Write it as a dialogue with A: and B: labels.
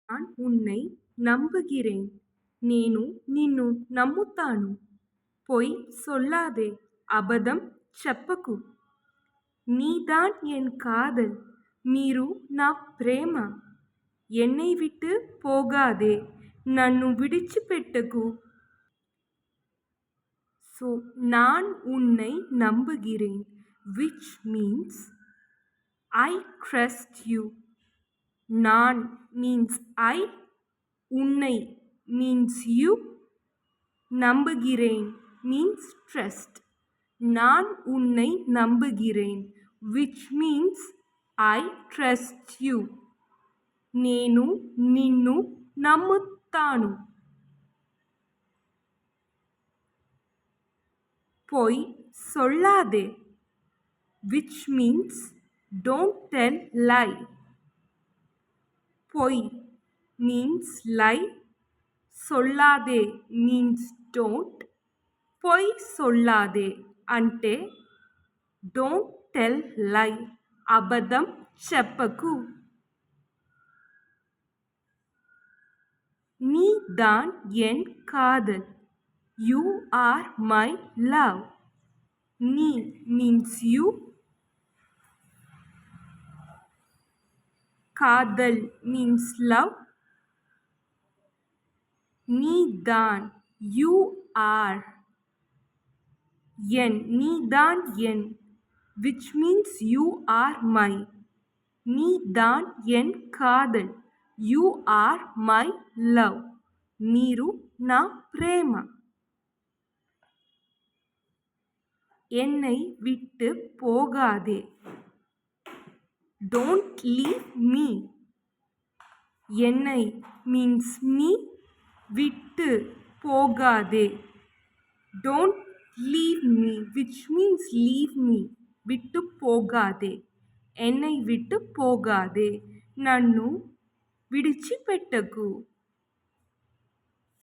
A: நான் உன்னை நம்புகிறேன். నేను నిన్ను నమ్ముతాను. பொய் சொல்லாதே, అబద్ధం చెప్పకు. நீதான் என் காதல், మీరు నా ప్రేమ. என்னை விட்டு போகாதே, నన్ను విడిచిపెట్టకు. So, நான் உன்னை நம்புகிறேன், which means I trust you. நான் means I, உன்னை means you, நம்புகிறேன் means trust. நான் உன்னை நம்புகிறேன், which means I trust you. నేను నిన్ను నమ్ముతాను. பொய் சொல்லாதே, which means don't tell lie. பொய் means lie, சொல்லாதே means don't. பொய் சொல்லாதே అంటే don't tell lie, అబద్ధం చెప్పకు. நீதான் என் காதல், you are my love. நீ means you, காதல் means love. நீதான் you are, என் நீதான் என், which means you are my. நீதான் என் காதல், you are my love. మీరు నా ప్రేమ. என்னை விட்டு போகாதே, don't leave me. என்னை means me, விட்டு போகாதே, don't leave me, which means leave me. விட்டு போகாதே, என்னை விட்டு போகாதே, నన్ను విడిచిపెట్టకు.